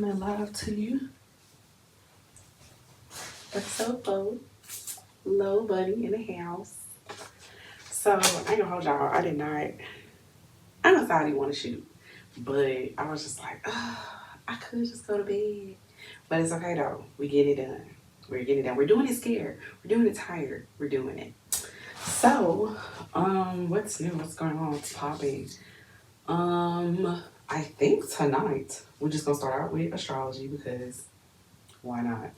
coming live to you. Episode 4, Lola Bunny in the house. So, I ain't gonna hold y'all, I didn't say I didn't want to shoot, but I was just like, I could just go to bed. But it's okay though, we get it done. We're getting it done. We're doing it scared. We're doing it tired. We're doing it. So, what's new? What's going on? What's popping? I think tonight we're just gonna start out with astrology because why not?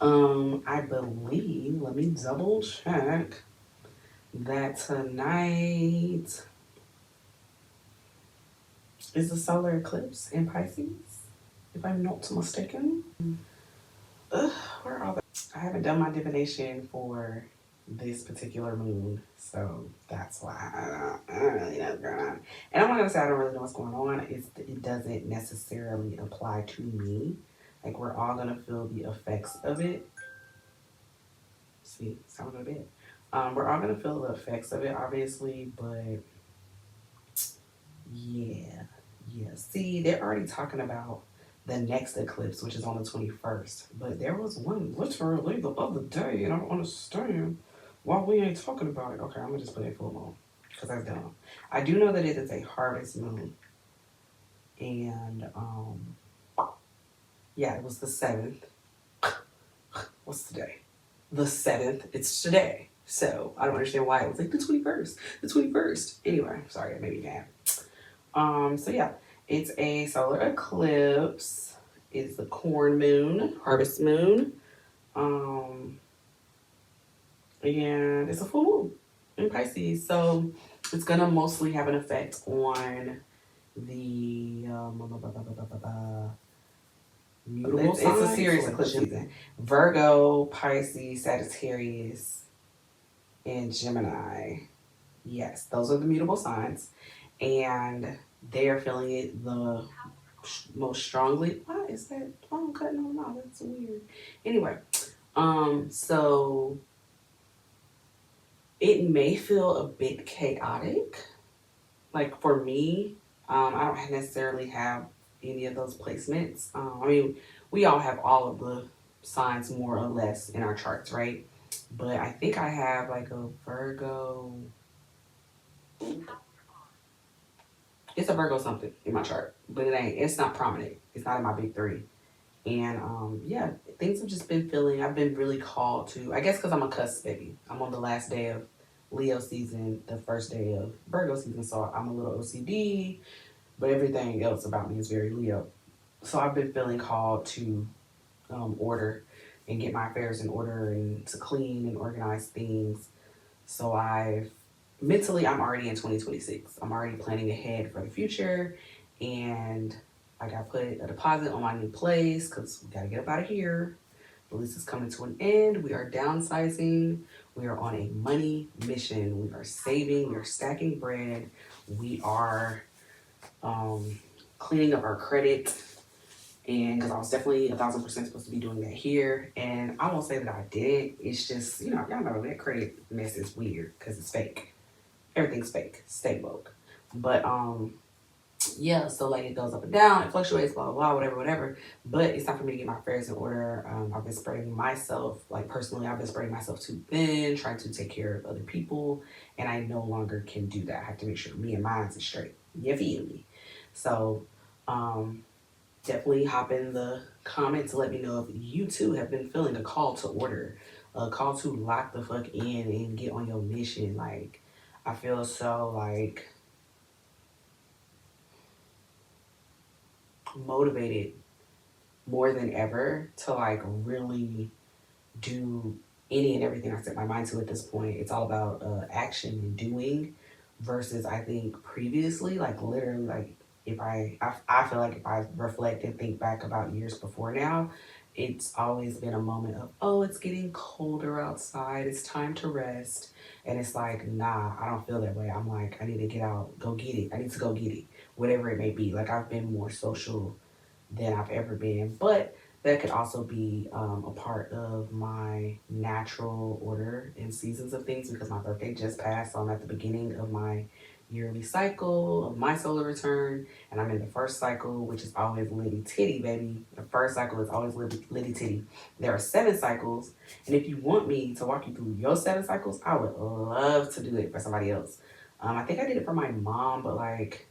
I believe, let me double check that tonight is the solar eclipse in Pisces, if I'm not mistaken. Where are they? I haven't done my divination for this particular moon, so that's why I don't really know what's going on. And I'm not gonna say I don't really know what's going on. It doesn't necessarily apply to me. Like we're all gonna feel the effects of it. See, sound a bit. We're all gonna feel the effects of it, obviously, but yeah. See, they're already talking about the next eclipse, which is on the 21st. But there was one literally the other day, and I don't understand why we ain't talking about it. Okay, I'm gonna just put it full moon because that's dumb. I do know that it is a harvest moon, and yeah, it was the 7th. What's today? The 7th. It's today. So I don't understand why it was like the 21st. The 21st. Anyway, sorry, it made me mad. So yeah, it's a solar eclipse. It's the corn moon, harvest moon. And it's a full moon in Pisces. So it's gonna mostly have an effect on the mutable signs. It's a serious eclipse season. Virgo, Pisces, Sagittarius, and Gemini. Yes, those are the mutable signs. And they are feeling it the most strongly. Why is that phone cutting on off? That's weird. Anyway, so it may feel a bit chaotic. Like for me, I don't necessarily have any of those placements. I mean, we all have all of the signs more or less in our charts, right? But I think I have like a Virgo. It's a Virgo something in my chart, but it's not prominent. It's not in my big three. And yeah, things have just been feeling, I've been really called to, I guess because I'm a cusp baby. I'm on the last day of Leo season, the first day of Virgo season, so I'm a little OCD, but everything else about me is very Leo. So I've been feeling called to order and get my affairs in order and to clean and organize things. So I'm already in 2026. I'm already planning ahead for the future, and I got put a deposit on my new place because we got to get up out of here. The lease is coming to an end. We are downsizing. We are on a money mission. We are saving. We are stacking bread. We are cleaning up our credit. And because I was definitely 1,000% supposed to be doing that here. And I won't say that I did. It's just, y'all know that credit mess is weird because it's fake. Everything's fake. Stay woke. But yeah, so like it goes up and down, it fluctuates, blah blah blah, whatever. But it's time for me to get my affairs in order. I've been spreading myself, like personally, I've been spreading myself too thin, trying to take care of other people, and I no longer can do that. I have to make sure me and mine's is straight. You feel me? So definitely hop in the comments to let me know if you too have been feeling a call to order, a call to lock the fuck in and get on your mission. Like I feel so like motivated more than ever to like really do any and everything I set my mind to at this point. It's all about action and doing versus I think previously, like literally like if I feel like if I reflect and think back about years before now, it's always been a moment of, oh, it's getting colder outside, it's time to rest. And it's like, nah, I don't feel that way. I'm like, I need to get out, go get it. I need to go get it, whatever it may be. Like I've been more social than I've ever been. But that could also be a part of my natural order and seasons of things because my birthday just passed. So I'm at the beginning of my yearly cycle of my solar return, and I'm in the first cycle, which is always litty titty, baby. The first cycle is always litty titty. There are 7 cycles, and if you want me to walk you through your 7 cycles, I would love to do it for somebody else. I think I did it for my mom, but like,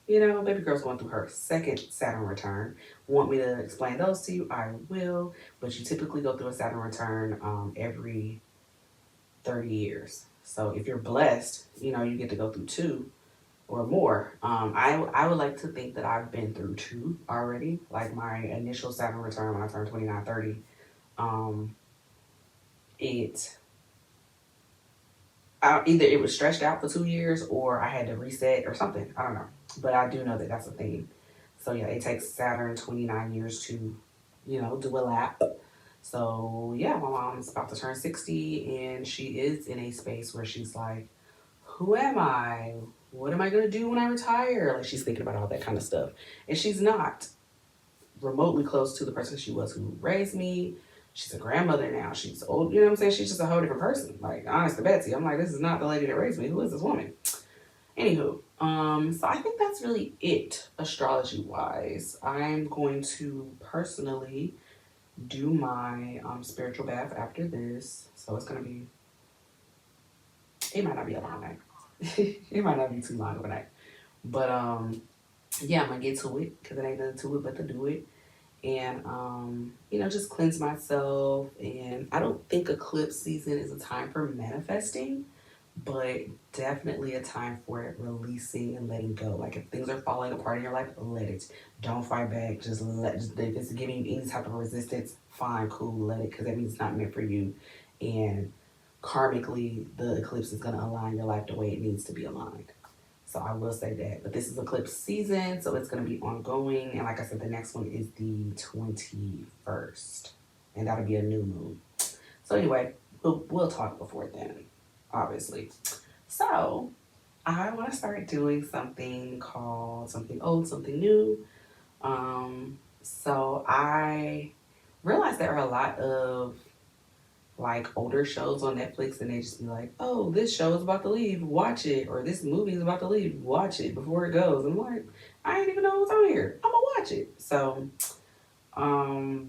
baby girl's going through her second Saturn return. Want me to explain those to you? I will, but you typically go through a Saturn return every 30 years. So if you're blessed, you get to go through 2 or more. I would like to think that I've been through 2 already. Like my initial Saturn return when I turned 29, 30. It either it was stretched out for 2 years or I had to reset or something. I don't know. But I do know that that's a thing. So yeah, it takes Saturn 29 years to, do a lap. So yeah, my mom's about to turn 60 and she is in a space where she's like, who am I? What am I going to do when I retire? Like she's thinking about all that kind of stuff. And she's not remotely close to the person she was who raised me. She's a grandmother now. She's old, you know what I'm saying? She's just a whole different person. Like, honest to Betsy, I'm like, this is not the lady that raised me. Who is this woman? Anywho, so I think that's really it, astrology-wise. I'm going to personally do my spiritual bath after this. So it's going to be, it might not be a long night. It might not be too long of a night. But yeah, I'm going to get to it because it ain't nothing to it but to do it. And, just cleanse myself. And I don't think eclipse season is a time for manifesting, but definitely a time for releasing and letting go. Like if things are falling apart in your life, let it. Don't fight back. Just if it's giving you any type of resistance, fine, cool, let it, because that means it's not meant for you. And karmically, the eclipse is going to align your life the way it needs to be aligned. So I will say that. But this is eclipse season, so it's going to be ongoing. And like I said, the next one is the 21st. And that'll be a new moon. So anyway, we'll talk before then, obviously. So I want to start doing something called something old, something new. So I realized there are a lot of like older shows on Netflix and they just be like, oh, this show is about to leave, watch it, or this movie is about to leave, watch it before it goes. And I'm like, I ain't even know what's on here. I'm gonna watch it. So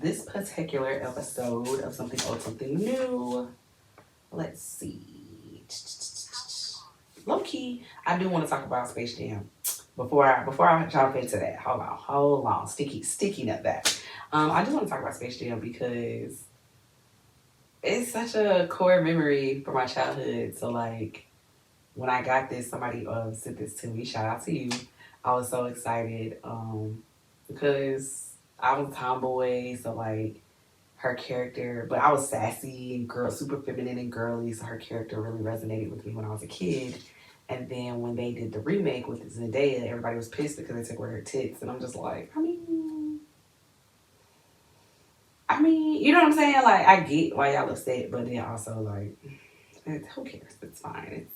this particular episode of Something Old, Something New, let's see. Low key, I do want to talk about Space Jam. Before I jump into that, hold on, sticky nut that. I do want to talk about Space Jam because it's such a core memory for my childhood. So like when I got this, somebody sent this to me. Shout out to you. I was so excited because I was a tomboy. So like her character, but I was sassy and super feminine and girly. So her character really resonated with me when I was a kid. And then when they did the remake with Zendaya, everybody was pissed because they took away her tits. And I'm just like, I mean, you know what I'm saying? Like, I get why y'all upset, but then also, like, who cares? It's fine.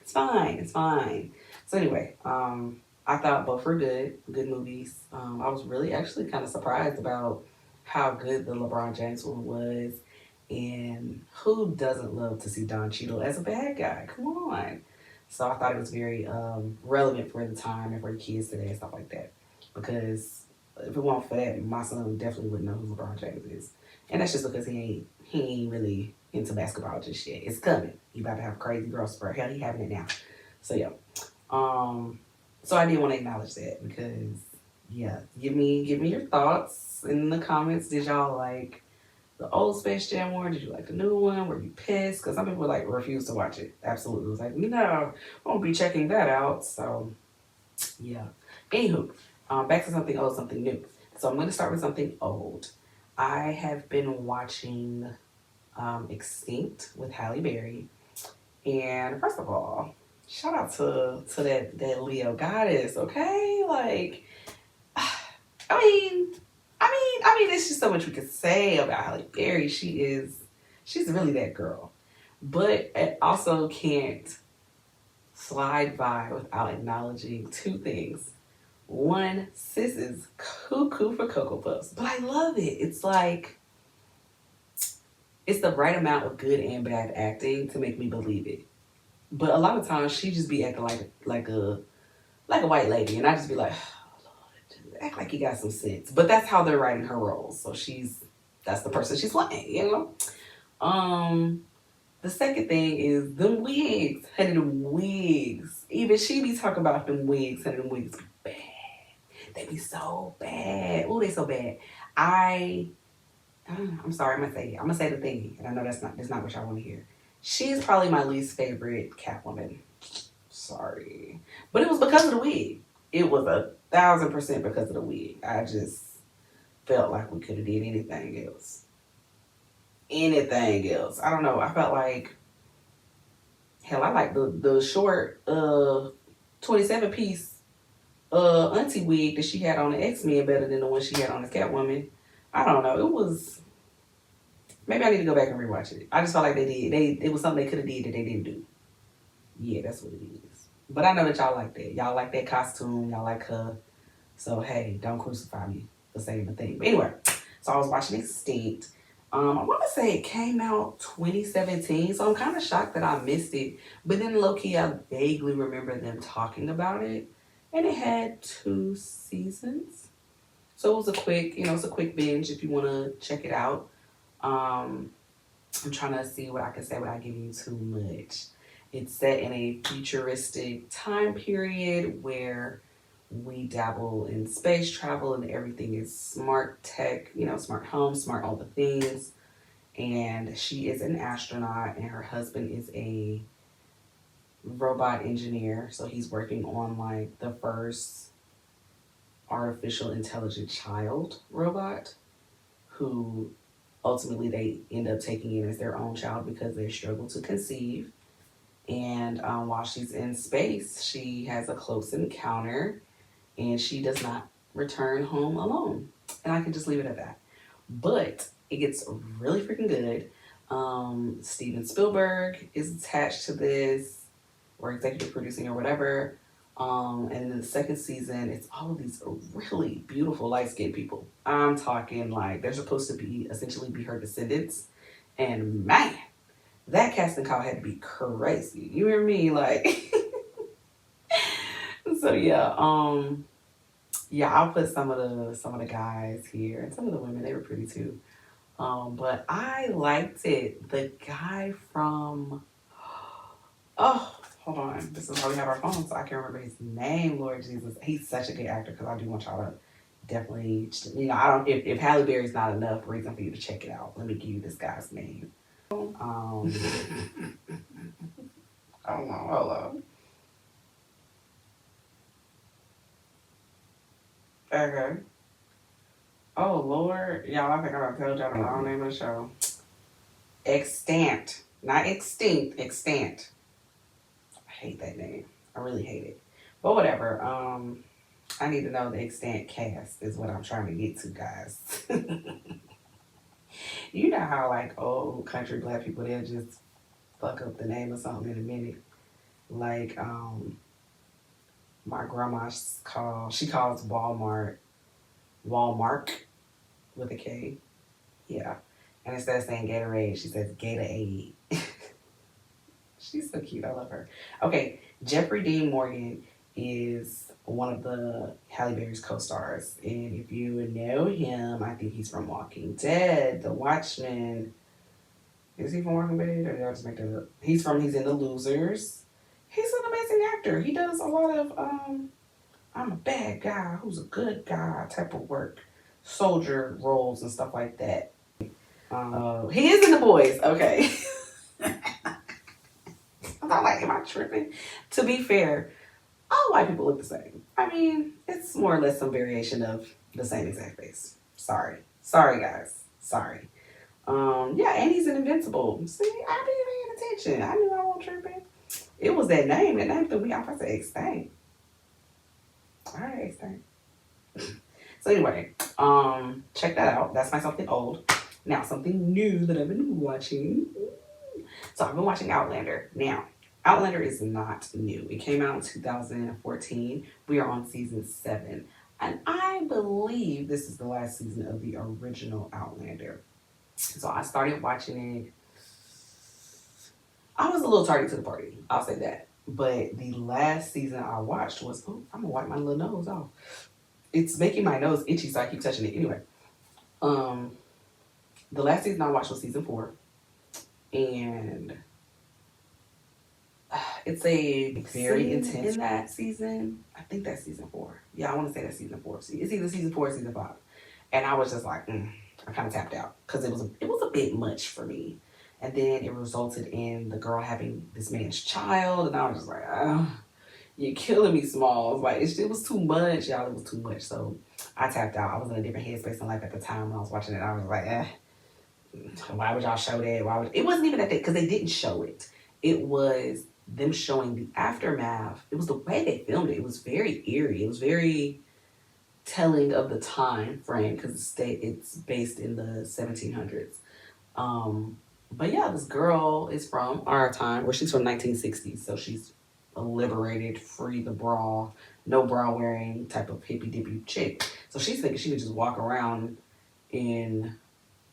It's fine. It's fine. So anyway, I thought both were good movies. I was really actually kind of surprised about how good the LeBron James one was. And who doesn't love to see Don Cheadle as a bad guy? Come on. So I thought it was very relevant for the time and for the kids today and stuff like that. Because if it weren't for that, my son definitely wouldn't know who LeBron James is. And that's just because he ain't really into basketball just yet. It's coming. He about to have crazy growth spurt. Hell, he having it now. So yeah. So I did want to acknowledge that because yeah, give me your thoughts in the comments. Did y'all like the old Space Jam one? Did you like the new one? Were you pissed? Because some people like refuse to watch it. Absolutely. It was like, no, I won't be checking that out. So yeah. Anywho. Back to something old, something new. So I'm going to start with something old. I have been watching Extinct with Halle Berry. And first of all, shout out to that Leo goddess, okay? Like, I mean, there's just so much we could say about Halle Berry. She's really that girl. But it also can't slide by without acknowledging 2 things. One, sis is cuckoo for Cocoa Puffs, but I love it. It's like, it's the right amount of good and bad acting to make me believe it. But a lot of times she just be acting like a white lady, and I just be like, oh, Lord, act like you got some sense. But that's how they're writing her roles, so that's the person she's playing, you know. The second thing is them wigs, honey, them wigs. Even she be talking about them wigs, honey, them wigs be bad. They be so bad. Oh, they so bad. I'm sorry, I'm gonna say the thing, and I know that's not what y'all want to hear. She's probably my least favorite Catwoman. Sorry, but it was because of the wig. It was 1,000% because of the wig. I just felt like we could have did anything else. Anything else. I don't know. I felt like hell. I like the short 27 piece auntie wig that she had on the X-Men better than the one she had on the Catwoman. I don't know. It was maybe I need to go back and rewatch it. I just felt like it was something they could have did that they didn't do. Yeah, that's what it is. But I know that y'all like that. Y'all like that costume. Y'all like her. So hey, don't crucify me for saying the thing. But anyway, so I was watching Extant. I want to say it came out 2017, so I'm kind of shocked that I missed it. But then low key, I vaguely remember them talking about it, and it had 2 seasons. So it was it's a quick binge if you want to check it out. Um, I'm trying to see what I can say without giving you too much. It's set in a futuristic time period where we dabble in space travel and everything is smart tech, smart home, smart all the things. And she is an astronaut and her husband is a robot engineer. So he's working on like the first artificial intelligent child robot who ultimately they end up taking in as their own child because they struggle to conceive. And while she's in space, she has a close encounter and she does not return home alone. And I can just leave it at that. But it gets really freaking good. Steven Spielberg is attached to this, or executive producing or whatever. And in the second season, it's all of these really beautiful light skinned people. I'm talking like they're supposed to be essentially be her descendants. And man, that casting call had to be crazy. You hear me? Like so yeah, I'll put some of the guys here and some of the women, they were pretty too. But I liked it. The guy from oh, hold on. This is why we have our phones, so I can remember his name, Lord Jesus. He's such a good actor because I do want y'all to definitely, I don't, if Halle Berry's not enough reason for you to check it out, let me give you this guy's name. Hold on. Okay. Oh, Lord. Y'all, I think I done told y'all the wrong name of the show. Extant. Not extinct, extant. I hate that name. I really hate it. But whatever. I need to know the extant cast is what I'm trying to get to, guys. You know how like old country black people they'll just fuck up the name of something in a minute. Like my grandma calls Walmart with a K. Yeah. And instead of saying Gatorade, she says Gatorade. She's so cute. I love her. Okay, Jeffrey Dean Morgan is one of the Halle Berry's co-stars. And if you know him, I think he's from Walking Dead, The Watchmen. Is he from Walking Dead or did I just make that up? He's in The Losers. He's an amazing actor. He does a lot of I'm a bad guy who's a good guy type of work. Soldier roles and stuff like that. He is in The Boys. Okay. I'm not like, am I tripping? To be fair, all white people look the same. I mean, it's more or less some variation of the same exact face. Sorry, guys. Sorry. Yeah, and he's an Invincible. See, I be paying attention. I knew I wasn't tripping. It was that name. That name threw me off. I said Extant. All right, Extant. So anyway, check that out. That's my something old. Now something new that I've been watching. So I've been watching Outlander. Now, Outlander is not new. It came out in 2014. We are on season 7. And I believe this is the last season of the original Outlander. So I started watching it I was a little tardy to the party. I'll say that. But the last season I watched was, oh, I'm gonna wipe my little nose off. It's making my nose itchy, so I keep touching it. Anyway, um, the last season I watched was season 4, and it's a very intense in that season. I think that's season 4. Yeah, I want to say that's season 4. It's either season 4 or season 5. And I was just like, I kind of tapped out because it was a bit much for me. And then it resulted in the girl having this man's child, and I was just like, oh, you're killing me, Smalls. Like it was too much, y'all. It was too much. So I tapped out. I was in a different headspace in life at the time when I was watching it. I was like, why would y'all show that? It wasn't even that because they didn't show it. It was them showing the aftermath. It was the way they filmed it. It was very eerie. It was very telling of the time frame because it's based in the 1700s. But yeah, this girl is from our time, where she's from 1960s, so she's a liberated, free the bra, no bra wearing type of hippy dippy chick. So she's thinking she could just walk around in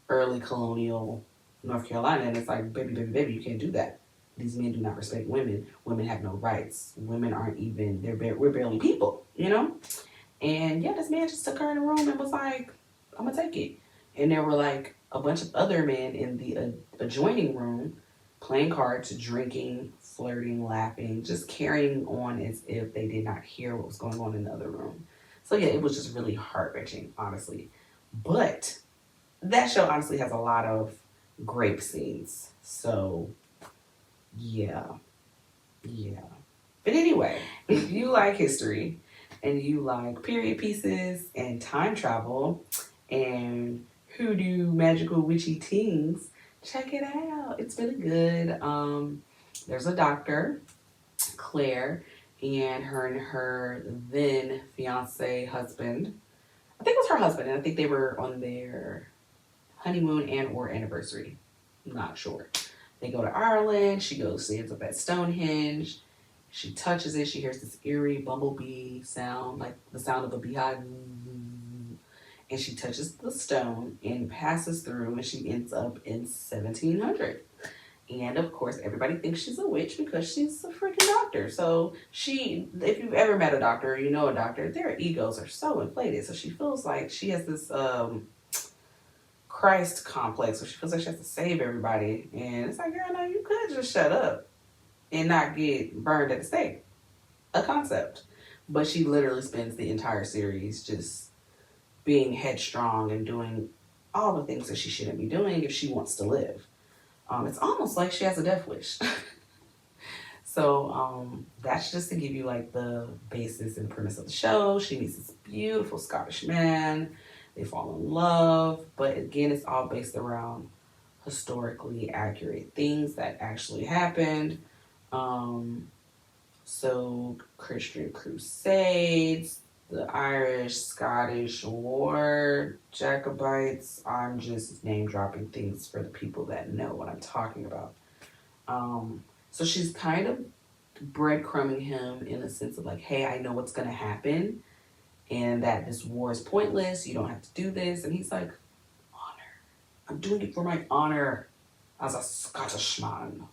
early colonial North Carolina, and it's like, baby, you can't do that. These men do not respect women. Women have no rights. Women aren't even, we're barely people, you know? And yeah, this man just took her in a room and was like, I'm gonna take it. And there were like a bunch of other men in the adjoining room playing cards, drinking, flirting, laughing, just carrying on as if they did not hear what was going on in the other room. So yeah, it was just really heart-wrenching, honestly. But that show honestly has a lot of grape scenes. So yeah. But anyway, if you like history and you like period pieces and time travel and hoodoo magical witchy things, check it out. It's really good. There's a doctor, Claire, and her then fiance husband. I think it was her husband, and I think they were on their honeymoon and or anniversary. I'm not sure. They go to Ireland. She ends up at Stonehenge. She touches it. She hears this eerie bumblebee sound, like the sound of a beehive. And she touches the stone and passes through, and she ends up in 1700. And of course, everybody thinks she's a witch because she's a freaking doctor. So if you've ever met a doctor, you know a doctor, their egos are so inflated. So she feels like she has this Christ complex, so she feels like she has to save everybody. And it's like, girl, no, you could just shut up and not get burned at the stake. A concept. But she literally spends the entire series just being headstrong and doing all the things that she shouldn't be doing if she wants to live. It's almost like she has a death wish. So that's just to give you like the basis and premise of the show. She meets this beautiful Scottish man. They fall in love. But again, it's all based around historically accurate things that actually happened. So Christian Crusades, the Irish, Scottish War, Jacobites. I'm just name dropping things for the people that know what I'm talking about. So she's kind of breadcrumbing him in a sense of like, hey, I know what's going to happen and that this war is pointless. You don't have to do this. And he's like, honor. I'm doing it for my honor as a Scottish man.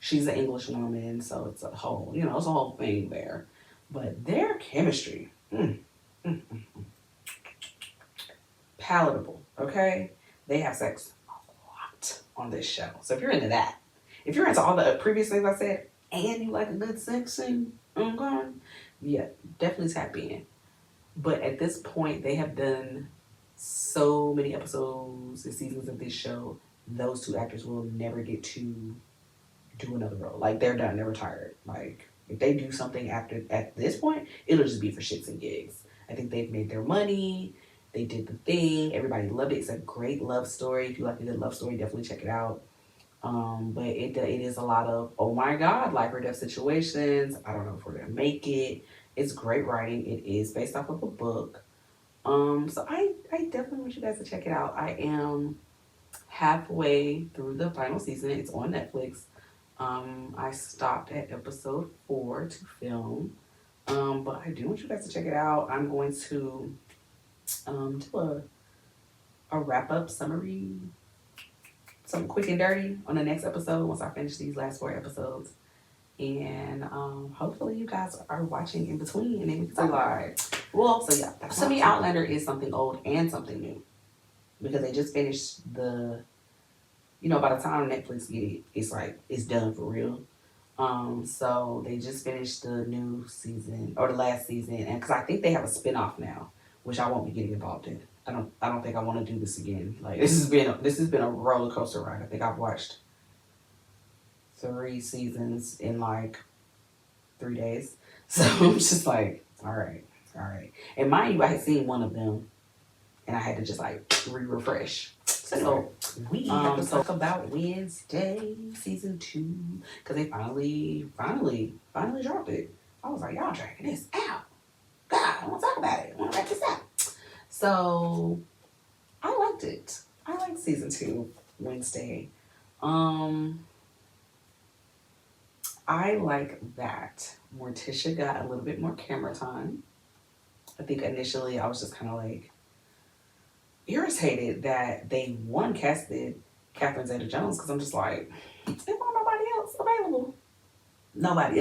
She's an English woman, so it's a whole, it's a whole thing there. But their chemistry, palatable, okay? They have sex a lot on this show. So if you're into that, if you're into all the previous things I said, and you like a good sex scene, okay, yeah, definitely tap in. But at this point, they have done so many episodes and seasons of this show, those two actors will never get to do another role. Like, they're done, they're retired. Like, if they do something at this point, it'll just be for shits and gigs. I think they've made their money. They did the thing. Everybody loved it. It's a great love story. If you like a good love story, definitely check it out. But it is a lot of, oh my God, life or death situations. I don't know if we're going to make it. It's great writing. It is based off of a book. So I definitely want you guys to check it out. I am halfway through the final season. It's on Netflix. I stopped at episode 4 to film. But I do want you guys to check it out. I'm going to do a wrap-up summary something quick and dirty on the next episode once I finish these last 4 episodes. And hopefully you guys are watching in between, and then we can talk about it. Well, so yeah, to me, Outlander is something old and something new because they just finished the. By the time Netflix get it, it's like it's done for real. So they just finished the new season or the last season, and because I think they have a spinoff now, which I won't be getting involved in. I don't think I want to do this again. Like this has been a roller coaster ride. I think I've watched 3 seasons in like 3 days. So I'm just like, all right. And mind you, I had seen one of them, and I had to just like refresh. So we have to talk about Wednesday season 2 because they finally dropped it. I was like, y'all dragging this out. God, I want to talk about it. I want to wrap this out. So I liked it. I liked season 2 Wednesday. I like that Morticia got a little bit more camera time. I think initially I was just kind of like irritated that they casted Catherine Zeta-Jones because I'm just like, there wasn't nobody else available. Nobody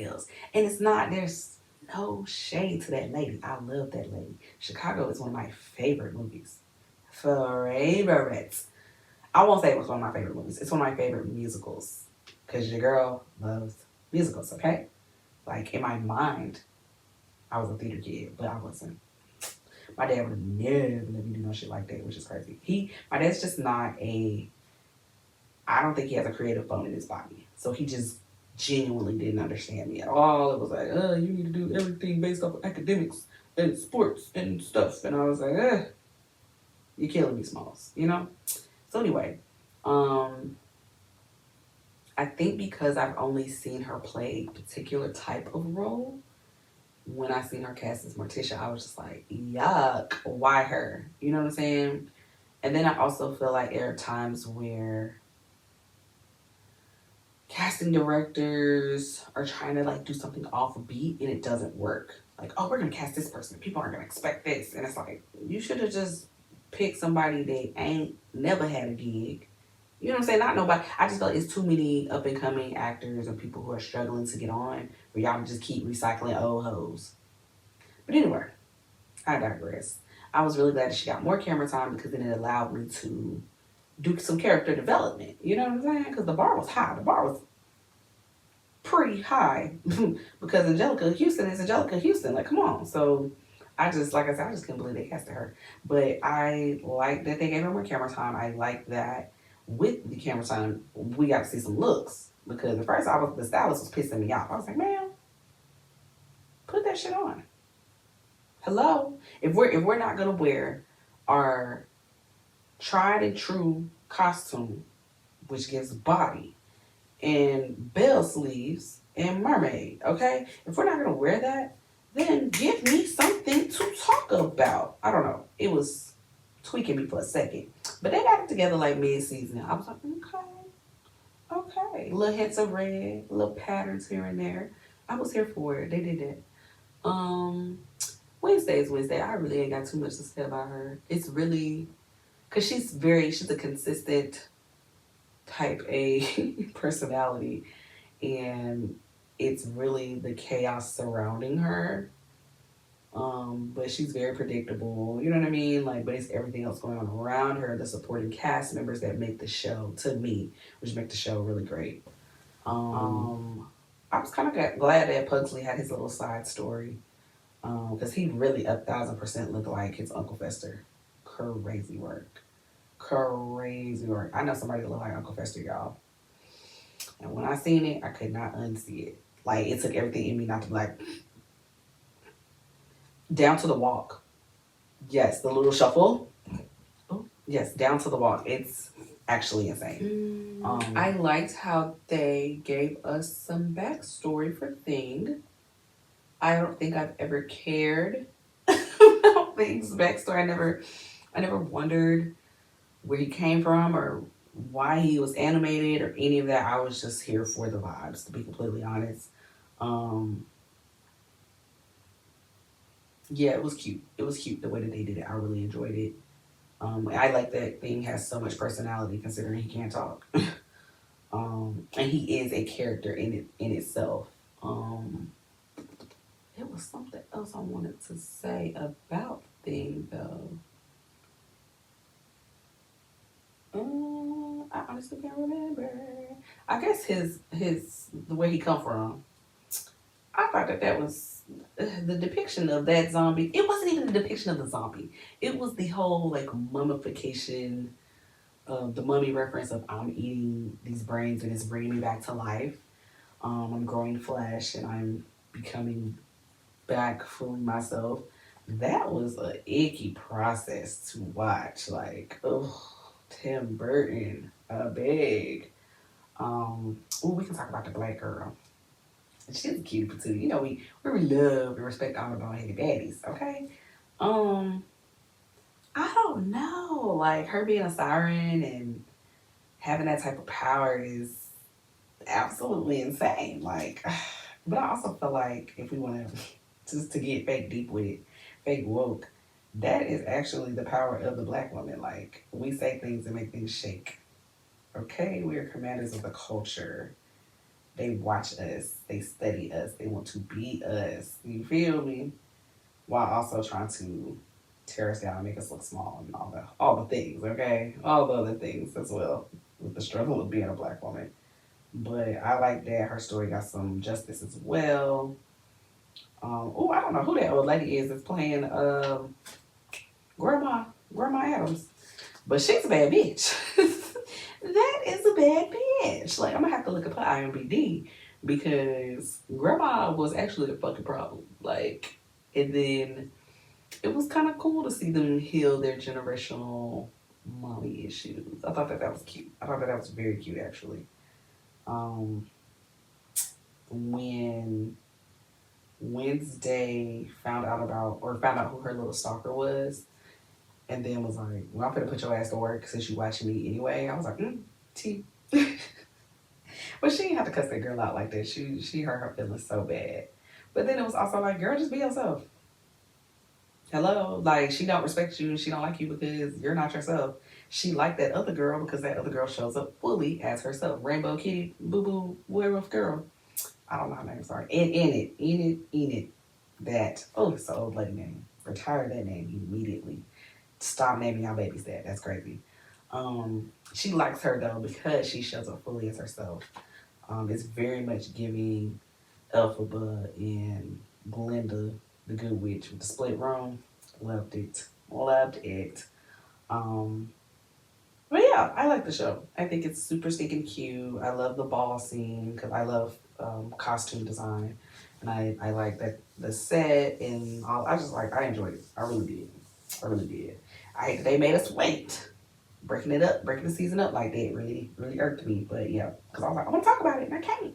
else. And it's not, there's no shade to that lady. I love that lady. Chicago is one of my favorite movies. Favorites. I won't say it was one of my favorite movies. It's one of my favorite musicals. Because your girl loves musicals, okay? Like, in my mind, I was a theater kid, but I wasn't. My dad would have never let me do no shit like that, which is crazy. My dad's just not I don't think he has a creative bone in his body. So he just genuinely didn't understand me at all. It was like, you need to do everything based off of academics and sports and stuff. And I was like, you're killing me, Smalls, So anyway, I think because I've only seen her play a particular type of role, when I seen her cast as Morticia, I was just like, yuck, why her? You know what I'm saying? And then I also feel like there are times where casting directors are trying to like do something off beat and it doesn't work. Like, oh, we're gonna cast this person. People aren't gonna expect this. And it's like, you should have just picked somebody that ain't never had a gig. You know what I'm saying? Not nobody. I just feel like it's too many up and coming actors and people who are struggling to get on for y'all to just keep recycling old hoes. But anyway, I digress. I was really glad that she got more camera time because then it allowed me to do some character development. You know what I'm saying? Because the bar was high. The bar was pretty high because Angelica Houston is Angelica Houston. Like, come on. So I just, like I said, I just couldn't believe they casted her. But I like that they gave her more camera time. I like that with the camera time, we got to see some looks. Because at first, the stylist was pissing me off. I was like, man, put that shit on. Hello? If we're not gonna wear our tried and true costume, which gives body, and bell sleeves and mermaid, okay? If we're not gonna wear that, then give me something to talk about. I don't know. It was tweaking me for a second. But they got it together like mid-season. I was like, okay. Little hints of red, little patterns here and there. I was here for it. They did that. Wednesday is Wednesday. I really ain't got too much to say about her. It's really, because she's a consistent type A personality. And it's really the chaos surrounding her. But she's very predictable. You know what I mean? Like, but it's everything else going on around her, the supporting cast members that make the show, to me, which make the show really great. I was kind of glad that Pugsley had his little side story. Because he really 1,000% looked like his Uncle Fester. Crazy work. I know somebody that looked like Uncle Fester, y'all. And when I seen it, I could not unsee it. Like, it took everything in me not to be like, down to the walk. Yes, the little shuffle. Oh, yes, down to the walk. It's actually insane. I liked how they gave us some backstory for Thing. I don't think I've ever cared about Thing's backstory. I never wondered where he came from or why he was animated or any of that. I was just here for the vibes, to be completely honest. Yeah, it was cute. It was cute the way that they did it. I really enjoyed it. I like that thing has so much personality considering he can't talk. And he is a character in itself. It was something else I wanted to say about the thing though. I honestly can't remember. I guess his the way he come from. I thought that was the depiction of that zombie. It wasn't even the depiction of the zombie. It was the whole like mummification of the mummy reference of I'm eating these brains and it's bringing me back to life. I'm growing flesh and I'm becoming back fully myself. That was a icky process to watch. Like, oh, Tim Burton, a big. We can talk about the black girl. She's a cutie patootie. You know, we love and respect all the bald headed baddies, okay? Um, I don't know. Like her being a siren and having that type of power is absolutely insane. Like, but I also feel like if we want to just to get fake deep with it, fake woke, that is actually the power of the black woman. Like we say things and make things shake. Okay, we are commanders of the culture. They watch us, they study us, they want to be us. You feel me? While also trying to tear us down and make us look small and all the things, okay? All the other things as well with the struggle of being a black woman. But I like that her story got some justice as well. Oh, I don't know who that old lady is that's playing Grandma Adams. But she's a bad bitch. That is a bad bitch. Like I'm gonna have to look up her IMDb because Grandma was actually a fucking problem. Like, and then it was kind of cool to see them heal their generational mommy issues. I thought that was cute. I thought that was very cute actually. Um, when Wednesday found out who her little stalker was, and then was like, "Well, I'm gonna put your ass to work since you watching me anyway." I was like, T. But she didn't have to cuss that girl out like that. She hurt her feelings so bad. But then it was also like, girl, just be yourself. Hello, like she don't respect you. She don't like you because you're not yourself. She liked that other girl because that other girl shows up fully as herself. Rainbow Kitty, Boo Boo, werewolf girl. I don't know her name. Sorry. Enid. That. Oh, it's an old lady name. Retire that name immediately. Stop naming y'all babies that. That's crazy. She likes her though because she shows up fully as herself. It's very much giving Elphaba and Glinda, the Good Witch, with the split room. Loved it. Loved it. Um, but yeah, I like the show. I think it's super stinking cute. I love the ball scene because I love costume design. And I like that the set and all. I enjoyed it. I really did. I really did. They made us wait breaking the season up like that really, really irked me. But yeah, because I was like, I want to talk about it and I can't.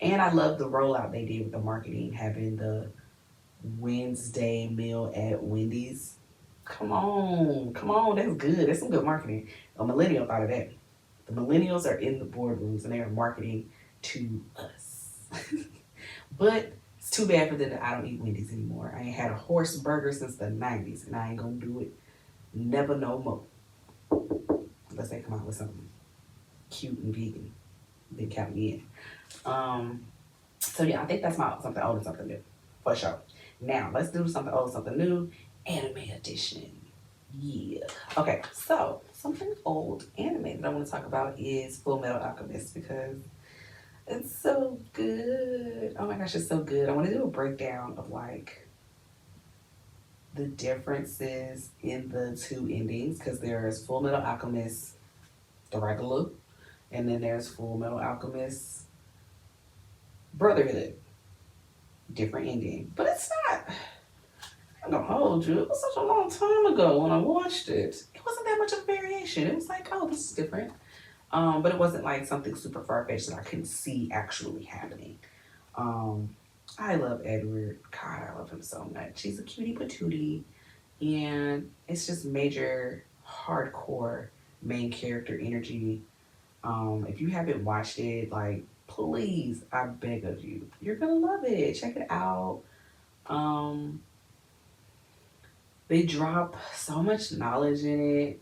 And I love the rollout they did with the marketing, having the Wednesday meal at Wendy's. Come on, that's good. That's some good marketing. A millennial thought of that. The millennials are in the boardrooms and they are marketing to us. But it's too bad for them that I don't eat Wendy's anymore. I ain't had a horse burger since the 90s and I ain't gonna do it never no more. Unless they come out with something cute and vegan. Then count me in. So yeah, I think that's my something old and something new. For sure. Now let's do something old, something new. Anime edition. Yeah. Okay, so something old anime that I want to talk about is Full Metal Alchemist because it's so good. Oh my gosh, it's so good. I want to do a breakdown of like the differences in the two endings because there's Full Metal Alchemist, the regular, and then there's Full Metal Alchemist Brotherhood. Different ending. But it's not, I'm gonna hold you. It was such a long time ago when I watched it. It wasn't that much of a variation. It was like, oh, this is different. But it wasn't like something super far-fetched that I couldn't see actually happening. I love Edward. God, I love him so much. He's a cutie patootie. And it's just major hardcore main character energy. If you haven't watched it, like please, I beg of you, you're gonna love it. Check it out. Um, They drop so much knowledge in it.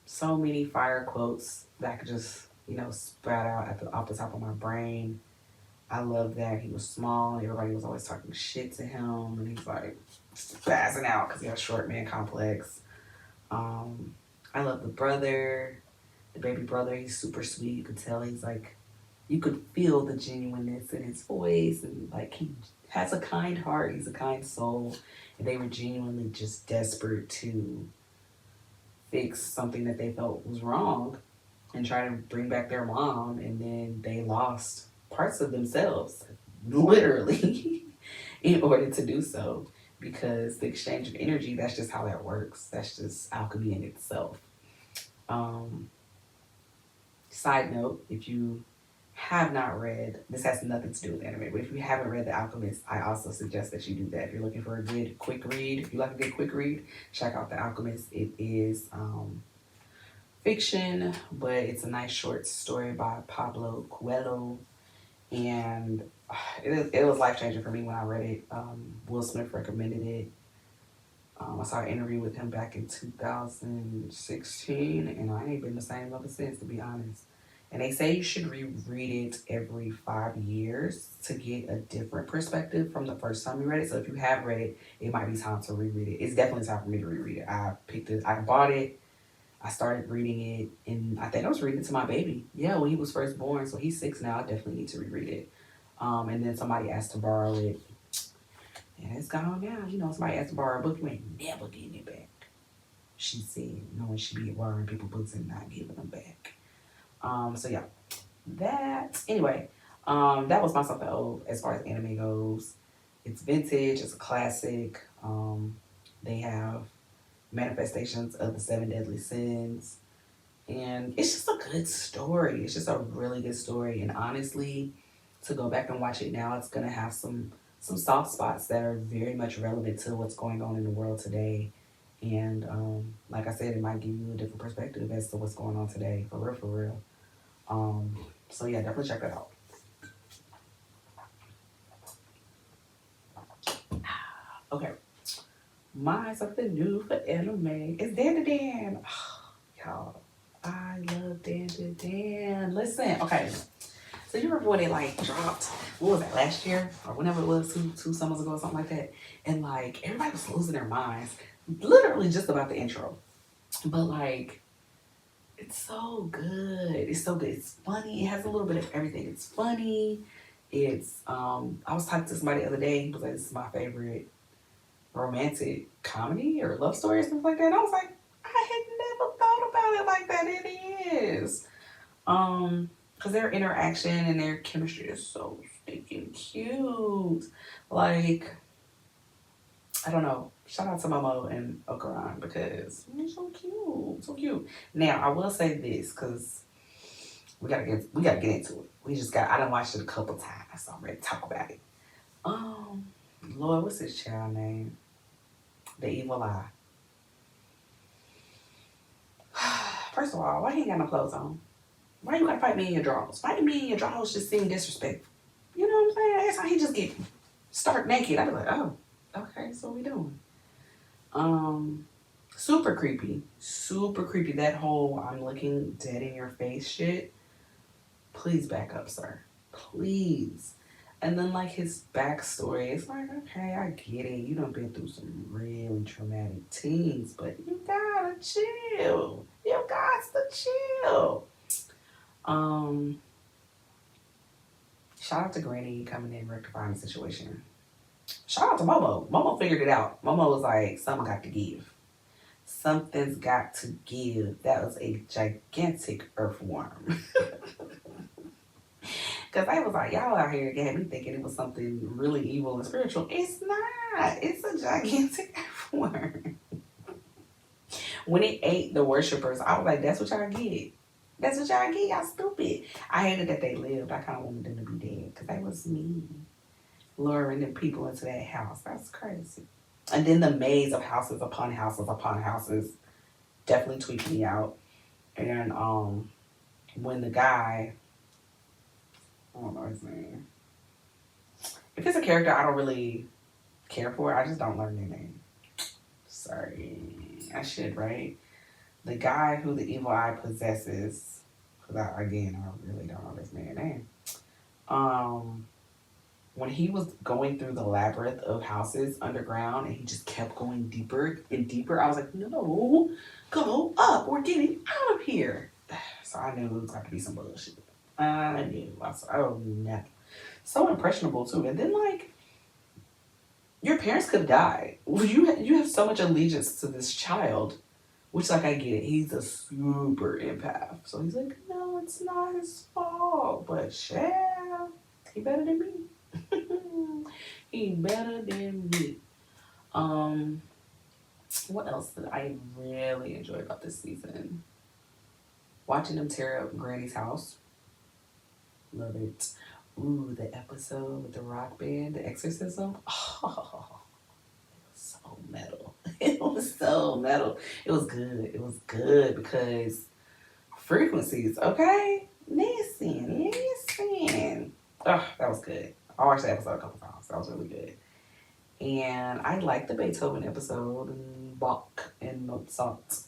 So many fire quotes that I could just, sprout out off the top of my brain. I love that he was small. Everybody was always talking shit to him, and he's like passing out because he has short man complex. I love the brother, the baby brother. He's super sweet. You could tell he's like, you could feel the genuineness in his voice, and like he has a kind heart. He's a kind soul, and they were genuinely just desperate to fix something that they felt was wrong and try to bring back their mom, and then they lost parts of themselves, literally, in order to do so. Because the exchange of energy, that's just how that works. That's just alchemy in itself. Um, Side note, if you have not read, this has nothing to do with anime, but if you haven't read The Alchemist, I also suggest that you do that. If you're looking for a good quick read, if you like a good quick read, check out The Alchemist. It is fiction, but it's a nice short story by Pablo Coelho, and it was life changing for me when I read it. Will Smith recommended it. I saw an interview with him back in 2016, and I ain't been the same ever since, to be honest. And they say you should reread it every 5 years to get a different perspective from the first time you read it. So if you have read it, it might be time to reread it. It's definitely time for me to reread it. I picked it, I bought it, I started reading it, and I think I was reading it to my baby. Yeah, when he was first born, so he's 6 now. I definitely need to reread it. And then somebody asked to borrow it, and it's gone now. Somebody asked to borrow a book, you ain't never getting it back. She said, knowing she be borrowing people books and not giving them back. So yeah, that was my something old as far as anime goes. It's vintage, it's a classic. They have manifestations of the 7 deadly sins, and it's just a good story. It's just a really good story, and honestly, to go back and watch it now, it's gonna have some soft spots that are very much relevant to what's going on in the world today. And like I said, it might give you a different perspective as to what's going on today, for real, for real. So yeah, definitely check that out. Okay, my something new for anime is DanDaDan. Oh, y'all, I love DanDaDan. Listen, okay. So you remember when they like dropped, what was that, last year? Or whenever it was, two summers ago or something like that. And like everybody was losing their minds. Literally just about the intro. But like, it's so good. It's so good. It's funny. It has a little bit of everything. It's funny. I was talking to somebody the other day, he was like, this is my favorite romantic comedy or love story or something like that. And I was like, I had never thought about it like that. It is. Because their interaction and their chemistry is so stinking cute. Like, I don't know. Shout out to Momo and Okaran because they're so cute. So cute. Now, I will say this because we gotta get into it. I done watched it a couple times, so I'm ready to talk about it. Lord, what's his child name? The Evil Eye. First of all, why he ain't got no clothes on? Why you gotta fight me in your drawers? Fighting me in your drawers just seems disrespectful. You know what I'm saying? That's how he just get start naked. I'd be like, oh, okay, so what we doing? Super creepy. Super creepy. That whole I'm looking dead in your face shit. Please back up, sir. Please. And then like his backstory, it's like, okay, I get it. You done been through some really traumatic teens, but you gotta chill. You got to chill. Shout out to Granny coming in rectifying the situation. Shout out to Momo. Momo figured it out. Momo was like, something got to give. Something's got to give. That was a gigantic earthworm. Because I was like, y'all out here had me thinking it was something really evil and spiritual. It's not. It's a gigantic earthworm. When it ate the worshippers, I was like, that's what y'all get. That's what y'all get. Y'all stupid. I hated that they lived. I kind of wanted them to be dead because they was mean. Luring them people into that house. That's crazy. And then the maze of houses upon houses upon houses definitely tweaked me out. And when the guy, I don't know his name. If it's a character I don't really care for, I just don't learn their name. Sorry. I should, right? The guy who the evil eye possesses, because I really don't know this man's name. When he was going through the labyrinth of houses underground and he just kept going deeper and deeper, I was like, no, go up. We're getting out of here. So I knew it was got to be some bullshit. I knew. I was, oh, no. So impressionable, too. And then, like, your parents could die. You have so much allegiance to this child, which, like, I get it. He's a super empath. So he's like, no, it's not his fault. But, yeah, he better than me. He better than me. What else did I really enjoy about this season? Watching them tear up Granny's house. Love it. Ooh, the episode with the rock band, The Exorcism. Oh, it was so metal. It was so metal. It was good. It was good because frequencies, okay? Listen. Oh, that was good. I watched the episode a couple times. That was really good. And I like the Beethoven episode and Bach and Mozart.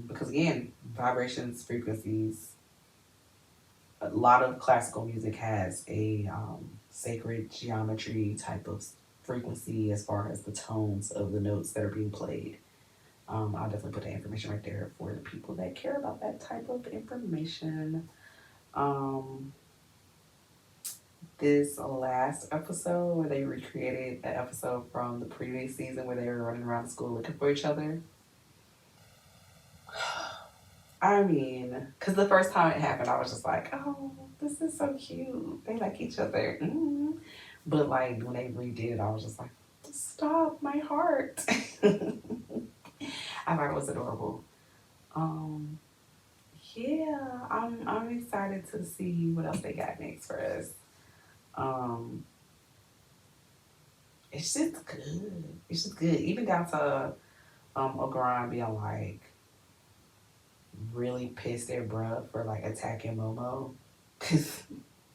Because again, vibrations, frequencies, a lot of classical music has a sacred geometry type of frequency as far as the tones of the notes that are being played. I'll definitely put that information right there for the people that care about that type of information. This last episode where they recreated an episode from the previous season where they were running around the school looking for each other. I mean, because the first time it happened, I was just like, oh, this is so cute. They like each other. Mm. But like when they redid it, I was just like, stop, my heart. I thought it was adorable. Yeah, I'm excited to see what else they got next for us. It's just good. It's just good. Even down to Ogaran being like really pissed at bruh for like attacking Momo. Cause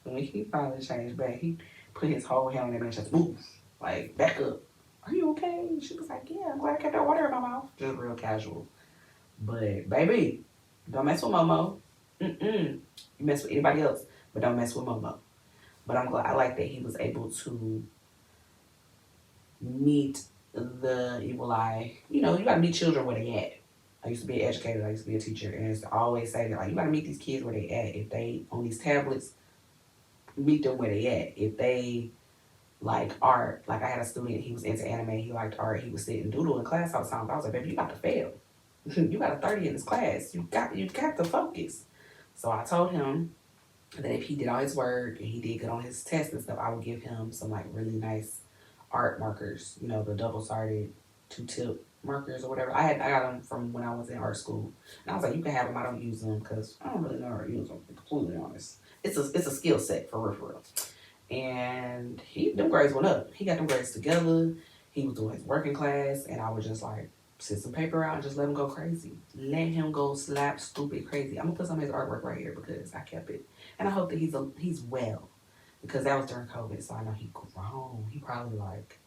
when he finally changed back, he put his whole hand on that man just move. Like, back up. Are you okay? She was like, yeah, I'm glad I kept that water in my mouth. Just real casual. But baby, don't mess with Momo. You mess with anybody else, but don't mess with Momo. But I'm glad I like that he was able to meet the evil eye. You know, you gotta meet children where they at. I used to be an educator, I used to be a teacher, and it's always say that like you gotta meet these kids where they at. If they on these tablets, meet them where they at. If they like art, like I had a student, he was into anime, he liked art, he would sit and doodle in class all the time. I was like, baby, you got to fail. You got a 30 in this class. You got to focus. So I told him that if he did all his work and he did good on his tests and stuff, I would give him some like really nice art markers, you know, the double-sided two-tip markers or whatever. I got them from when I was in art school. And I was like, you can have them. I don't use them because I don't really know how to use them, to be completely honest. It's a skill set for real. And them grades went up. He got them grades together. He was doing his working class, and I would just like sit some paper out and just let him go crazy. Let him go slap stupid crazy. I'm gonna put some of his artwork right here because I kept it. And I hope that he's well. Because that was during COVID, so I know he grown. He probably like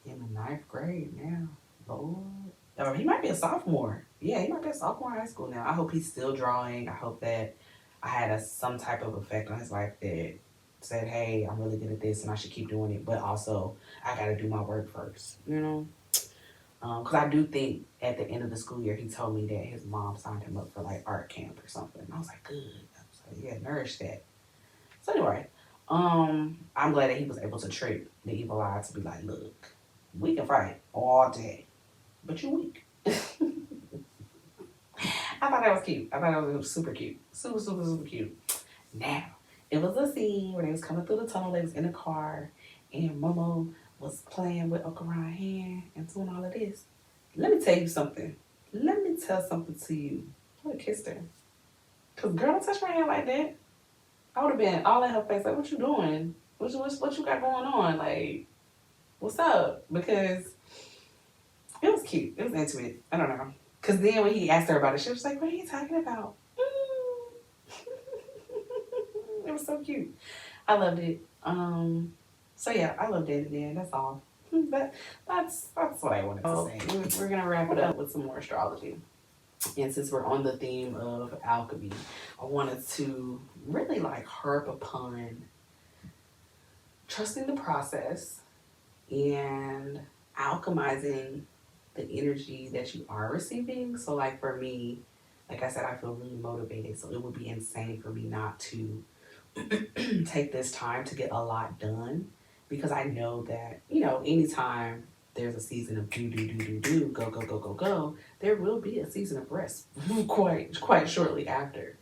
in the 9th grade now. Lord. Or he might be a sophomore. Yeah, he might be a sophomore in high school now. I hope he's still drawing. I hope that I had some type of effect on his life that said, hey, I'm really good at this and I should keep doing it. But also, I got to do my work first, you know? Because I do think at the end of the school year, he told me that his mom signed him up for like art camp or something. And I was like, good. I was like, yeah, nourish that. So anyway, I'm glad that he was able to trick the evil eye to be like, look, we can fight all day, but you weak. I thought that was cute. I thought that was super cute. Super, super, super cute. Now, it was a scene where they was coming through the tunnel, they was in a car, and Momo was playing with Okaran's hand and doing all of this. Let me tell you something. Let me tell something to you. I would have kissed her. Because girl, don't touch my hand like that. I would have been all in her face, like, what you doing? What you got going on? Like, what's up? Because it was cute. It was intimate. I don't know. Because then when he asked her about it, she was like, what are you talking about? It was so cute. I loved it. So yeah, I love DanDaDan. That's all. but that's what I wanted to say. We're gonna wrap it up with some more astrology. And since we're on the theme of alchemy, I wanted to really like harp upon trusting the process and alchemizing the energy that you are receiving. So, like for me, like I said, I feel really motivated. So, it would be insane for me not to take this time to get a lot done because I know that, anytime there's a season of do, go, there will be a season of rest quite shortly after.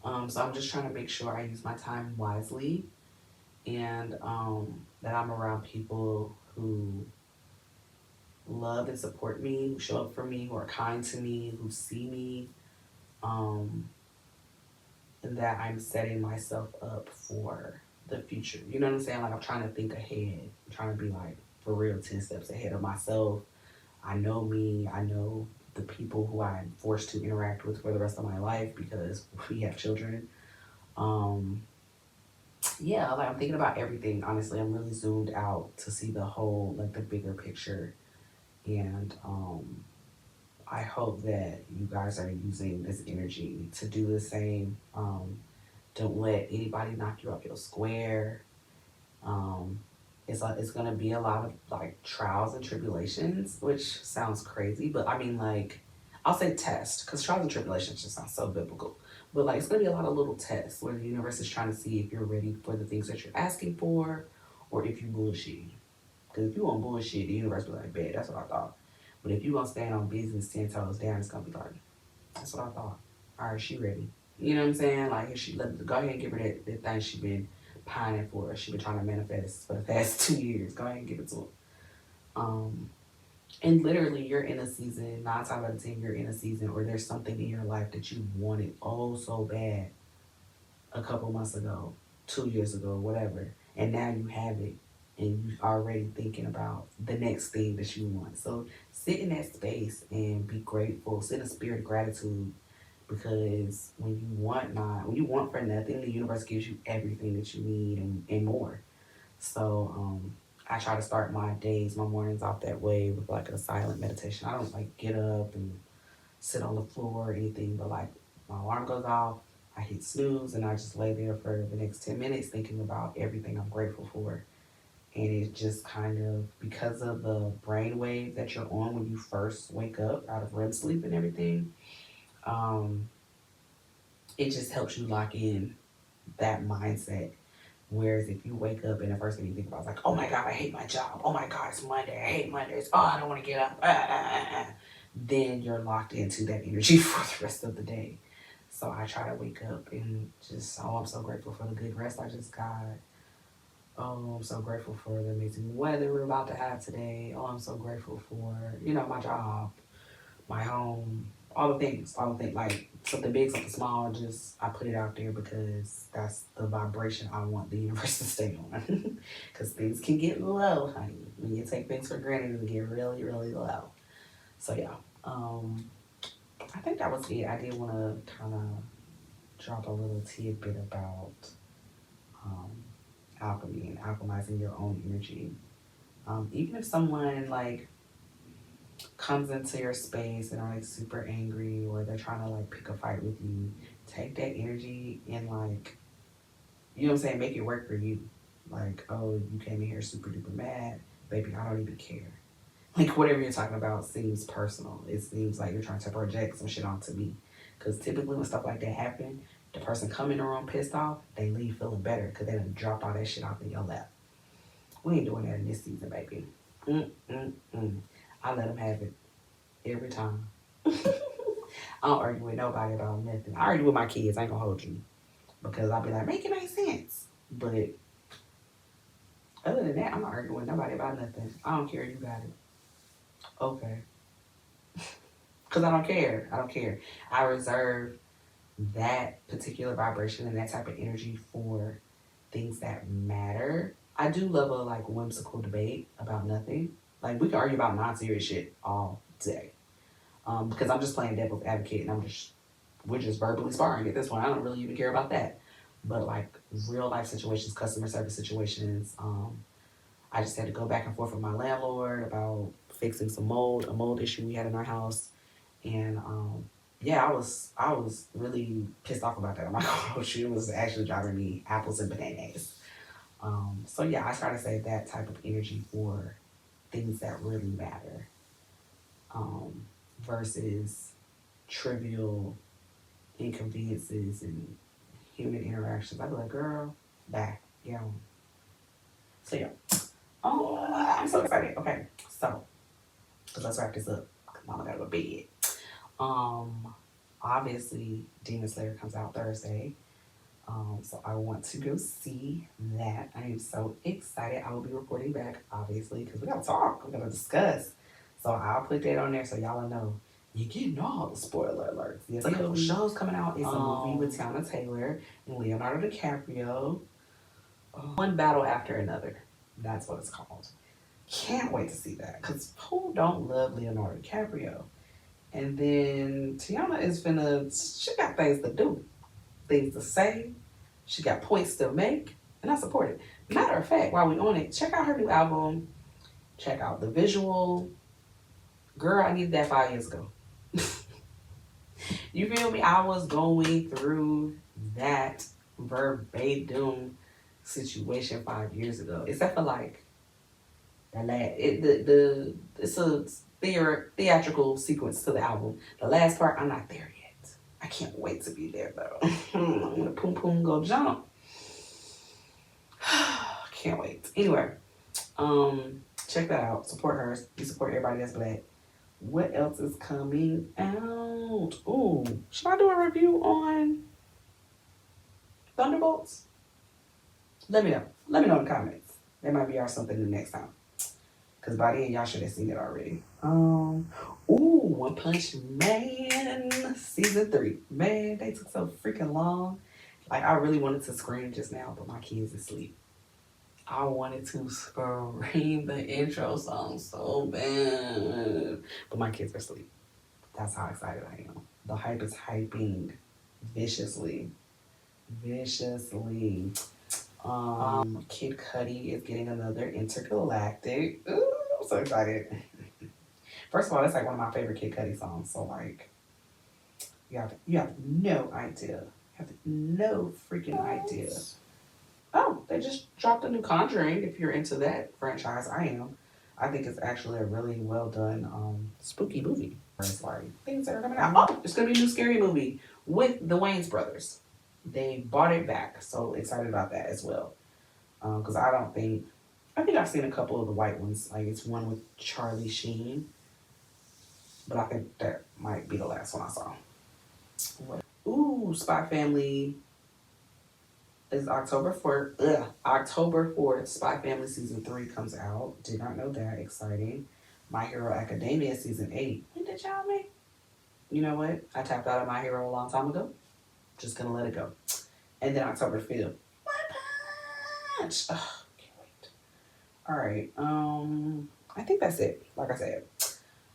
So I'm just trying to make sure I use my time wisely and that I'm around people who love and support me, who show up for me, who are kind to me, who see me, um, and that I'm setting myself up for the future. You know what I'm saying? Like I'm trying to think ahead. I'm trying to be like for real 10 steps ahead of myself. I know me. I know the people who I'm forced to interact with for the rest of my life because we have children. Um, yeah, like I'm thinking about everything. Honestly, I'm really zoomed out to see the whole, like the bigger picture. And I hope that you guys are using this energy to do the same. Don't let anybody knock you off your square. Um, it's gonna be a lot of like trials and tribulations, which sounds crazy, but I mean like I'll say test because trials and tribulations just sounds so biblical. But like it's gonna be a lot of little tests where the universe is trying to see if you're ready for the things that you're asking for, or if you bullshit. Because if you want bullshit, the universe will be like, "Bad, that's what I thought." But if you gonna stand on business 10 toes down, it's gonna be like, "That's what I thought." All right, she ready. You know what I'm saying? Like, she go ahead and give her that thing she been pining for. She been trying to manifest for the past 2 years. Go ahead and give it to her. Um, and literally, you're in a season. 9 times out of 10, you're in a season, or there's something in your life that you wanted oh so bad a couple months ago, 2 years ago, whatever, and now you have it, and you're already thinking about the next thing that you want. So sit in that space and be grateful. Sit in a spirit of gratitude because when you want for nothing, the universe gives you everything that you need and more. So I try to start my days, my mornings off that way with like a silent meditation. I don't like get up and sit on the floor or anything, but like my alarm goes off, I hit snooze, and I just lay there for the next 10 minutes thinking about everything I'm grateful for. And it's just kind of because of the brain wave that you're on when you first wake up out of REM sleep and everything. Um, it just helps you lock in that mindset. Whereas if you wake up and the first thing you think about is like, oh my God, I hate my job. Oh my God, it's Monday. I hate Mondays. Oh, I don't want to get up. Then you're locked into that energy for the rest of the day. So I try to wake up and just, oh, I'm so grateful for the good rest I just got. Oh, I'm so grateful for the amazing weather we're about to have today. Oh, I'm so grateful for, my job, my home, all the things, like something big, something small, just I put it out there because that's the vibration I want the universe to stay on. Because things can get low, honey. When you take things for granted, it can get really, really low. So yeah, I think that was it. I did want to kind of drop a little tidbit about um, alchemy and alchemizing your own energy. Even if someone like comes into your space and are like super angry or they're trying to like pick a fight with you, take that energy and like, you know what I'm saying, make it work for you. Like, oh, you came in here super duper mad, baby, I don't even care. Like whatever you're talking about seems personal. It seems like you're trying to project some shit onto me. Because typically when stuff like that happen, the person come in the room pissed off, they leave feeling better because they done dropped all that shit off in your lap. We ain't doing that in this season, baby. Mm-mm-mm. I let them have it every time. I don't argue with nobody about nothing. I argue with my kids. I ain't gonna hold you because I'll be like, make it make sense. But other than that, I'm not arguing with nobody about nothing. I don't care. You got it. Okay. Because I don't care. I don't care. I reserve that particular vibration and that type of energy for things that matter. I do love a like whimsical debate about nothing. Like we can argue about non-serious shit all day. Because I'm just playing devil's advocate and we're just verbally sparring at this point. I don't really even care about that. But like real life situations, customer service situations, I just had to go back and forth with my landlord about fixing a mold issue we had in our house. And yeah, I was really pissed off about that. I'm not gonna hold you. It was actually driving me apples and bananas. So yeah, I try to save that type of energy for things that really matter, um, versus trivial inconveniences and human interactions. I'd be like, girl, bye, get on. So yeah. Oh, I'm so excited. Okay, so let's wrap this up. Mama gotta go to bed. Um, Obviously, Demon Slayer comes out Thursday. So I want to go see that. I am so excited. I will be reporting back, obviously, because we gotta talk. We're gonna discuss. So I'll put that on there so y'all will know. You're getting all the spoiler alerts. There's a couple shows coming out. It's a movie with Tiana Taylor and Leonardo DiCaprio. One battle after another. That's what it's called. Can't wait to see that. Because who don't love Leonardo DiCaprio? And then Tiana is she got things to do, things to say. She got points to make, and I support it. Matter of fact, while we on it, check out her new album. Check out the visual. Girl, I needed that 5 years ago. You feel me? I was going through that verbatim situation 5 years ago. Except for like it's a theatrical sequence to the album. The last part, I'm not there yet. I can't wait to be there though. I'm gonna poom poom go jump. Can't wait. Anyway, check that out. Support her. You support everybody that's black. What else is coming out? Ooh, should I do a review on Thunderbolts? Let me know. Let me know in the comments. That might be our something the next time. Because by then, y'all should have seen it already. One Punch Man season 3. Man, they took so freaking long. Like, I really wanted to scream just now, but my kids are asleep. I wanted to scream the intro song so bad, but my kids are asleep. That's how excited I am. The hype is hyping viciously. Viciously. Kid Cudi is getting another intergalactic. Ooh, I'm so excited. First of all, that's like one of my favorite Kid Cudi songs. So like, you have no idea. You have no freaking idea. Oh, they just dropped a new Conjuring. If you're into that franchise, I am. I think it's actually a really well done spooky movie. It's like things that are coming out. Oh, it's gonna be a new scary movie with the Wayans brothers. They bought it back, so excited about that as well. Because I think I've seen a couple of the white ones. Like it's one with Charlie Sheen, but I think that might be the last one I saw. Ooh, Spy Family is October 4th. October 4th, Spy Family Season 3 comes out. Did not know that. Exciting. My Hero Academia Season 8. When did y'all make? You know what? I tapped out of My Hero a long time ago. Just gonna let it go. And then October 5th. One Punch! Oh, can't wait. Alright. I think that's it. Like I said.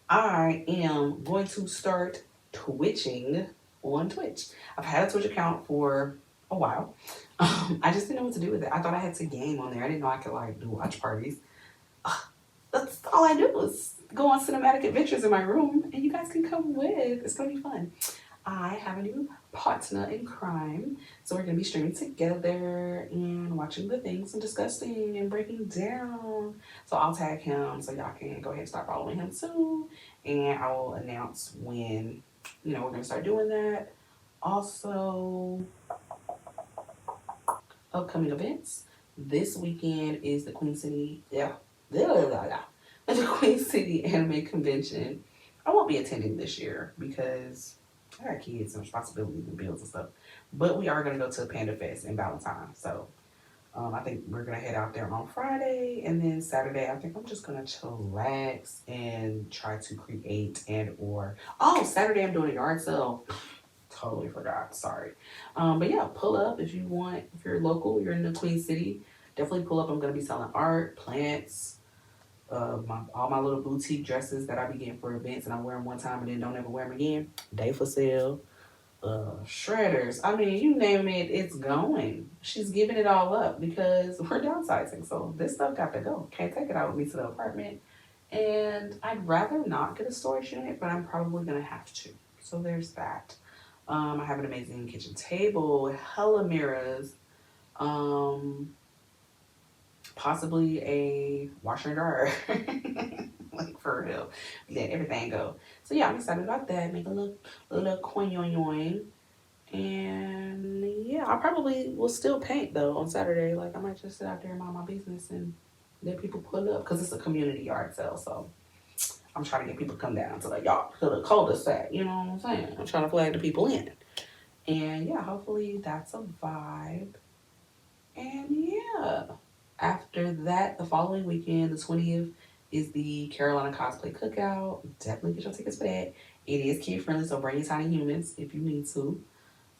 I am going to start twitching on Twitch. I've had a Twitch account for a while. I just didn't know what to do with it. I thought I had to game on there. I didn't know I could like do watch parties. That's all I do is go on cinematic adventures in my room and you guys can come with. It's gonna be fun. I have a new partner in crime. So we're gonna be streaming together and watching the things and discussing and breaking down. So I'll tag him so y'all can go ahead and start following him too. And I will announce when, we're gonna start doing that. Also, upcoming events. This weekend is the Queen City, the Queen City Anime Convention. I won't be attending this year because I got kids and responsibilities and bills and stuff. But we are going to go to Panda Fest in Valentine. So I think we're going to head out there on Friday. And then Saturday, I think I'm just going to chillax and try to create Saturday I'm doing a yard sale. Totally forgot. Sorry. But yeah, pull up if you want. If you're local, you're in the Queen City, definitely pull up. I'm going to be selling art, plants, all my little boutique dresses that I be getting for events and I wear them one time and then don't ever wear them again. They for sale. shredders. I mean, you name it, it's going. She's giving it all up because we're downsizing. So this stuff got to go. Can't take it out with me to the apartment. And I'd rather not get a storage unit, but I'm probably gonna have to. So there's that. I have an amazing kitchen table, hella mirrors, um, possibly a washer and dryer. Like for real. Let everything go. So yeah, I'm excited about that. Make a little coin yoing. And yeah, I probably will still paint though on Saturday. Like I might just sit out there and mind my business and let people pull up because it's a community yard sale. So I'm trying to get people to come down to the yard, to the cul-de-sac. You know what I'm saying? I'm trying to flag the people in. And yeah, hopefully that's a vibe. And yeah, after that, the following weekend, the 20th, is the Carolina Cosplay Cookout. Definitely get your tickets for that. It is kid friendly, so bring your tiny humans if you need to.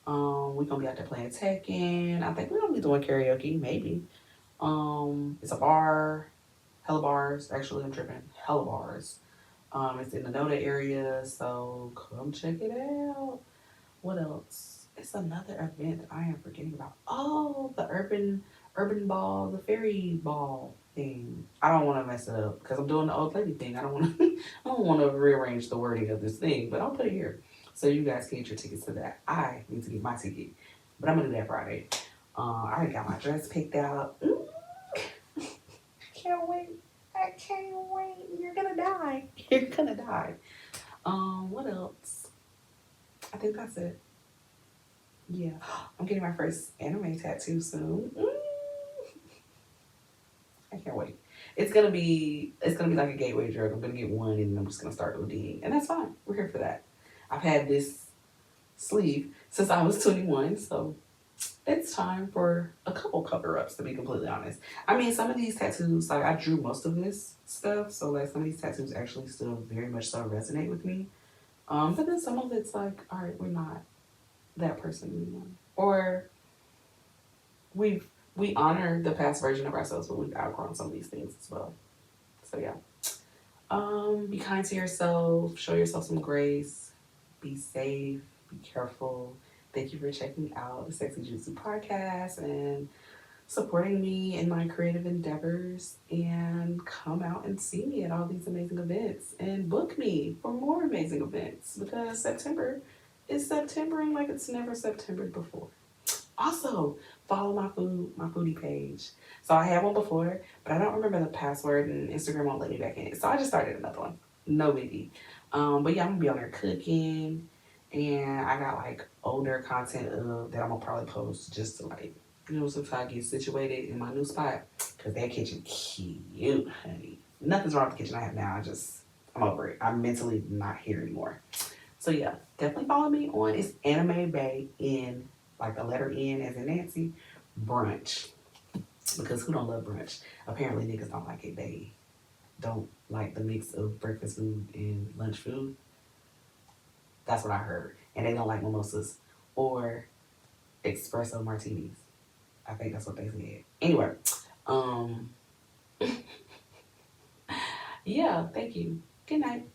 We're gonna be out there playing Tekken. I think we're gonna be doing karaoke, maybe. It's a bar, hella bars. Actually, I'm tripping, hella bars. It's in the Noda area, so come check it out. What else? It's another event that I am forgetting about. Oh, the urban ball, the fairy ball thing. I don't want to mess it up because I'm doing the old lady thing. I don't want to. I don't want to rearrange the wording of this thing, but I'll put it here so you guys can get your tickets to that. I need to get my ticket, but I'm gonna do that Friday. I already got my dress picked out. I can't wait. I can't wait. You're gonna die. You're gonna die. What else? I think that's it. Yeah, I'm getting my first anime tattoo soon. I can't wait. It's gonna be like a gateway drug. I'm gonna get one and I'm just gonna start ODing. And that's fine. We're here for that. I've had this sleeve since I was 21, so it's time for a couple cover-ups to be completely honest. I mean some of these tattoos, like I drew most of this stuff, so like some of these tattoos actually still very much so resonate with me. But then some of it's like, all right, we're not that person anymore. Or we honor the past version of ourselves, but we've outgrown some of these things as well. So yeah. Be kind to yourself, show yourself some grace, be safe, be careful. Thank you for checking out the Sexy Jutsu podcast and supporting me in my creative endeavors, and come out and see me at all these amazing events and book me for more amazing events because September is Septembering like it's never September before. Also, follow my foodie page. So I had one before, but I don't remember the password and Instagram won't let me back in it. So I just started another one. No biggie. But yeah, I'm gonna be on there cooking, and I got like older content that I'm gonna probably post just to like, sometimes I get situated in my new spot. Cause that kitchen cute, honey. Nothing's wrong with the kitchen I have now. I'm over it. I'm mentally not here anymore. So yeah, definitely follow me on, it's Animebaexi, like the letter N as in Nancy, brunch. Because who don't love brunch? Apparently niggas don't like it. They don't like the mix of breakfast food and lunch food. That's what I heard. And they don't like mimosas or espresso martinis. I think that's what they said. Anyway, um, yeah, thank you. Good night.